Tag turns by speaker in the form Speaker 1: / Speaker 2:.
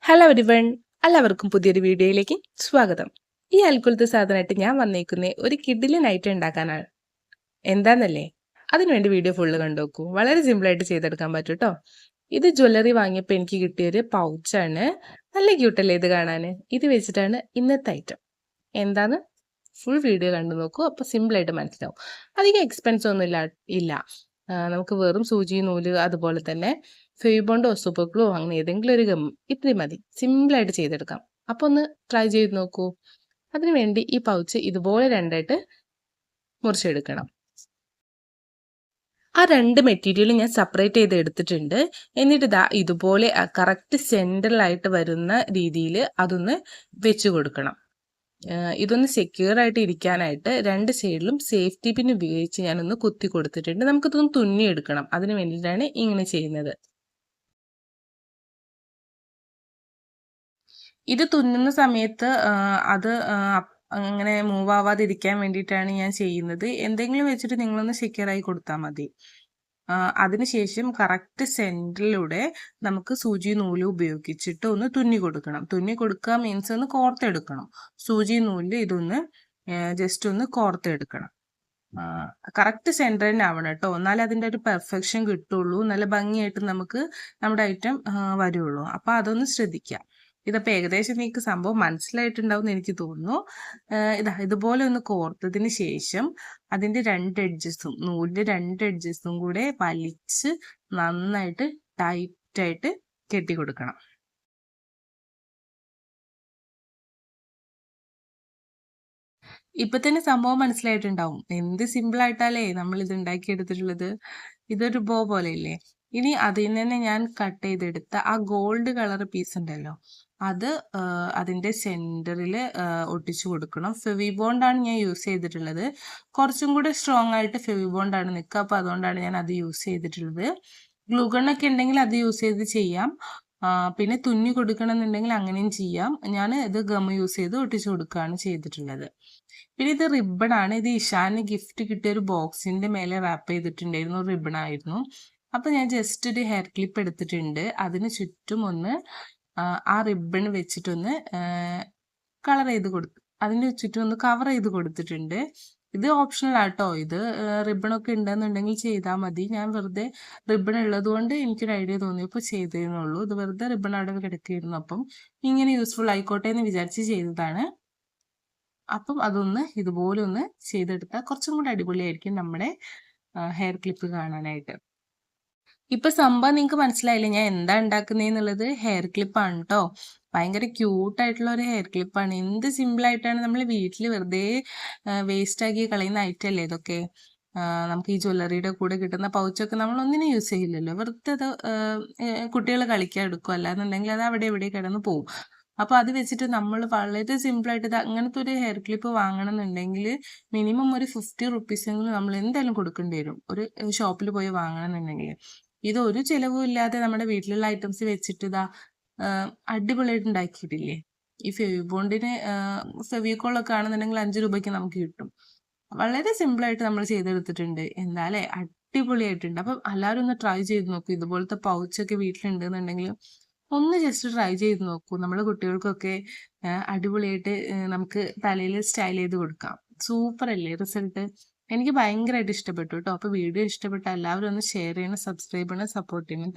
Speaker 1: Hello everyone, എല്ലാവർക്കും പുതിയൊരു വീഡിയോയിലേക്ക് സ്വാഗതം. ഈ അൽക്കുലത്തെ സാധനമായിട്ട് ഞാൻ വന്നേക്കുന്ന ഒരു കിഡിലൻ ഐറ്റം ഉണ്ടാക്കാനാണ്. എന്താന്നല്ലേ? അതിനുവേണ്ടി വീഡിയോ ഫുള്ള് കണ്ടു നോക്കൂ. വളരെ സിമ്പിളായിട്ട് ചെയ്തെടുക്കാൻ പറ്റും കേട്ടോ. ഇത് ജ്വല്ലറി വാങ്ങിയപ്പോൾ എനിക്ക് കിട്ടിയൊരു പൗച്ചാണ്. നല്ല ക്യൂട്ടല്ലേ ഇത് കാണാൻ? ഇത് വെച്ചിട്ടാണ് ഇന്നത്തെ ഐറ്റം. എന്താന്ന് ഫുൾ വീഡിയോ കണ്ടു നോക്കൂ. അപ്പോൾ സിമ്പിളായിട്ട് മനസ്സിലാവും. അധികം എക്സ്പെൻസ് ഒന്നും ഇല്ല. നമുക്ക് വെറും സൂചി, നൂല്, അതുപോലെ തന്നെ ഫെവിബോണ്ടോ സൂപ്പർ ഗ്ലൂ അങ്ങനെ ഏതെങ്കിലും ഒരു ഗം ഇത്രയും മതി. സിമ്പിളായിട്ട് ചെയ്തെടുക്കാം. അപ്പോൾ ഒന്ന് ട്രൈ ചെയ്ത് നോക്കൂ. അതിനുവേണ്ടി ഈ പൗച്ച് ഇതുപോലെ രണ്ടായിട്ട് മുറിച്ചെടുക്കണം. ആ രണ്ട് മെറ്റീരിയലും ഞാൻ സെപ്പറേറ്റ് ചെയ്ത് എടുത്തിട്ടുണ്ട്. എന്നിട്ട് ഇതുപോലെ കറക്റ്റ് സെൻറ്ററിലായിട്ട് വരുന്ന രീതിയിൽ അതൊന്ന് വെച്ച് കൊടുക്കണം. ഇതൊന്ന് സെക്യൂർ ആയിട്ട് ഇരിക്കാനായിട്ട് രണ്ട് സൈഡിലും സേഫ്റ്റി പിൻ ഉപയോഗിച്ച് ഞാനൊന്ന് കുത്തി കൊടുത്തിട്ടുണ്ട്. നമുക്കിതൊന്ന് തുന്നിയെടുക്കണം. അതിന് വേണ്ടിയിട്ടാണ് ഇങ്ങനെ ചെയ്യുന്നത്. ഇത് തുന്നുന്ന സമയത്ത് അത് അങ്ങനെ മൂവ് ആവാതിരിക്കാൻ വേണ്ടിയിട്ടാണ് ഞാൻ ചെയ്യുന്നത്. എന്തെങ്കിലും വെച്ചിട്ട് നിങ്ങളൊന്ന് സെക്യൂർ ആയി കൊടുത്താൽ മതി. അതിനുശേഷം കറക്റ്റ് സെൻറ്ററിലൂടെ നമുക്ക് സൂചി നൂല് ഉപയോഗിച്ചിട്ട് ഒന്ന് തുന്നി കൊടുക്കണം. തുന്നി കൊടുക്കുക മീൻസ് ഒന്ന് കോർത്തെടുക്കണം. സൂചി നൂലിൽ ഇതൊന്ന് ജസ്റ്റ് ഒന്ന് കോർത്തെടുക്കണം. കറക്റ്റ് സെൻറ്റർ തന്നെ ആവണം കേട്ടോ. എന്നാലേ അതിൻ്റെ ഒരു പെർഫെക്ഷൻ കിട്ടുള്ളൂ. നല്ല ഭംഗിയായിട്ട് നമുക്ക് നമ്മുടെ ഐറ്റം വരുള്ളൂ. അപ്പോൾ അതൊന്ന് ശ്രദ്ധിക്കുക. ഇതപ്പോൾ ഏകദേശം നിങ്ങൾക്ക് സംഭവം മനസ്സിലായിട്ടുണ്ടാവും എന്ന് എനിക്ക് തോന്നുന്നു. ഇതുപോലെ ഒന്ന് കോർത്തതിന് ശേഷം അതിൻ്റെ നൂലിൻ്റെ രണ്ട് എഡ്ജസും കൂടെ വലിച്ച് നന്നായിട്ട് ടൈറ്റായിട്ട് കെട്ടിക്കൊടുക്കണം. ഇപ്പൊ തന്നെ സംഭവം മനസ്സിലായിട്ടുണ്ടാവും. എന്ത് സിമ്പിൾ ആയിട്ടാലേ നമ്മൾ ഇത് ഉണ്ടാക്കിയെടുത്തിട്ടുള്ളത്. ഇതൊരു ബോ പോലെയല്ലേ. ഇനി അതിൽ തന്നെ ഞാൻ കട്ട് ചെയ്തെടുത്ത ആ ഗോൾഡ് കളർ പീസ് ഉണ്ടല്ലോ, അത് അതിൻ്റെ സെൻറ്ററിൽ ഒട്ടിച്ചു കൊടുക്കണം. ഫെവിബോണ്ടാണ് ഞാൻ യൂസ് ചെയ്തിട്ടുള്ളത്. കുറച്ചും കൂടെ സ്ട്രോങ് ആയിട്ട് ഫെവിബോണ്ടാണ് നിൽക്കുക. അപ്പോൾ അതുകൊണ്ടാണ് ഞാൻ അത് യൂസ് ചെയ്തിട്ടുള്ളത്. ഗ്ലൂഗണ്ണൊക്കെ ഉണ്ടെങ്കിൽ അത് യൂസ് ചെയ്ത് ചെയ്യാം. പിന്നെ തുന്നി കൊടുക്കണമെന്നുണ്ടെങ്കിൽ അങ്ങനെയും ചെയ്യാം. ഞാൻ ഇത് ഗം യൂസ് ചെയ്ത് ഒട്ടിച്ചു കൊടുക്കുകയാണ് ചെയ്തിട്ടുള്ളത്. പിന്നെ ഇത് റിബണാണ്. ഇത് ഇഷാന് ഗിഫ്റ്റ് കിട്ടിയ ഒരു ബോക്സിൻ്റെ മേലെ റാപ്പ് ചെയ്തിട്ടുണ്ടായിരുന്നു. റിബണായിരുന്നു. അപ്പോൾ ഞാൻ ജസ്റ്റ് ഒരു ഹെയർ ക്ലിപ്പ് എടുത്തിട്ടുണ്ട്. അതിന് ചുറ്റും ഒന്ന് ആ റിബൺ വെച്ചിട്ടൊന്ന് കളർ ചെയ്ത് കൊടുത്തു. അതിന് ചുറ്റും ഒന്ന് കവർ ചെയ്ത് കൊടുത്തിട്ടുണ്ട്. ഇത് ഓപ്ഷണൽ ആട്ടോ. ഇത് റിബണൊക്കെ ഉണ്ടെന്നുണ്ടെങ്കിൽ ചെയ്താൽ മതി. ഞാൻ വെറുതെ റിബൺ ഉള്ളത് കൊണ്ട് എനിക്കൊരു ഐഡിയ തോന്നിയപ്പോൾ ചെയ്തേന്നുള്ളൂ. ഇത് വെറുതെ റിബൺ അവിടെ കിടക്കുകയായിരുന്നു. അപ്പം ഇങ്ങനെ യൂസ്ഫുൾ ആയിക്കോട്ടെ എന്ന് വിചാരിച്ച് ചെയ്തതാണ്. അപ്പം അതൊന്ന് ഇതുപോലെ ഒന്ന് ചെയ്തെടുത്താൽ കുറച്ചും കൂടി അടിപൊളിയായിരിക്കും നമ്മുടെ ഹെയർ ക്ലിപ്പ് കാണാനായിട്ട്. ഇപ്പൊ സംഭവം നിങ്ങൾക്ക് മനസ്സിലായില്ലേ ഞാൻ എന്താ ഉണ്ടാക്കുന്നതെന്നുള്ളത്? ഹെയർ ക്ലിപ്പാണ് കേട്ടോ. ഭയങ്കര ക്യൂട്ടായിട്ടുള്ള ഒരു ഹെയർ ക്ലിപ്പാണ്. എന്ത് സിമ്പിളായിട്ടാണ് നമ്മൾ വീട്ടിൽ വെറുതെ വേസ്റ്റാക്കി കളയുന്ന ഐറ്റം അല്ലേ ഇതൊക്കെ. നമുക്ക് ഈ ജ്വല്ലറിയുടെ കൂടെ കിട്ടുന്ന പൗച്ചൊക്കെ നമ്മൾ ഒന്നിനും യൂസ് ചെയ്യില്ലല്ലോ. വെറുതെ അത് കുട്ടികൾ കളിക്കാൻ എടുക്കും. അല്ലാന്നുണ്ടെങ്കിൽ അത് അവിടെ ഇവിടെ കിടന്ന് പോകും. അപ്പോൾ അത് വെച്ചിട്ട് നമ്മൾ വളരെ സിമ്പിളായിട്ട് ഇത് അങ്ങനത്തെ ഒരു ഹെയർ ക്ലിപ്പ് വാങ്ങണമെന്നുണ്ടെങ്കിൽ മിനിമം ഒരു 50 റുപ്പീസെങ്കിലും നമ്മൾ എന്തായാലും കൊടുക്കേണ്ടി വരും ഒരു ഷോപ്പിൽ പോയി വാങ്ങണമെന്നുണ്ടെങ്കിൽ. ഇത് ഒരു ചിലവും ഇല്ലാതെ നമ്മുടെ വീട്ടിലുള്ള ഐറ്റംസ് വെച്ചിട്ട് ഇതാ അടിപൊളിയായിട്ട് ഉണ്ടാക്കിയിട്ടില്ലേ. ഈ ഫെവിബോണ്ടിന് ഫെവിക്കോളൊക്കെ ആണെന്നുണ്ടെങ്കിൽ 5 രൂപയ്ക്ക് നമുക്ക് കിട്ടും. വളരെ സിമ്പിളായിട്ട് നമ്മൾ ചെയ്തെടുത്തിട്ടുണ്ട്. എന്തായാലേ അടിപൊളിയായിട്ടുണ്ട്. അപ്പം എല്ലാവരും ഒന്ന് ട്രൈ ചെയ്ത് നോക്കൂ. ഇതുപോലത്തെ പൗച്ചൊക്കെ വീട്ടിലുണ്ടെന്നുണ്ടെങ്കിൽ ഒന്ന് ജസ്റ്റ് ട്രൈ ചെയ്ത് നോക്കൂ. നമ്മുടെ കുട്ടികൾക്കൊക്കെ അടിപൊളിയായിട്ട് നമുക്ക് തലയിൽ സ്റ്റൈൽ ചെയ്ത് കൊടുക്കാം. സൂപ്പർ അല്ലേ റിസൾട്ട്? എനിക്ക് ഭയങ്കരമായിട്ട് ഇഷ്ടപ്പെട്ടു കേട്ടോ. അപ്പോൾ വീഡിയോ ഇഷ്ടപ്പെട്ട എല്ലാവരും ഒന്ന് ഷെയർ ചെയ്യണം, സബ്സ്ക്രൈബ് ചെയ്യണം, സപ്പോർട്ട് ചെയ്യണം.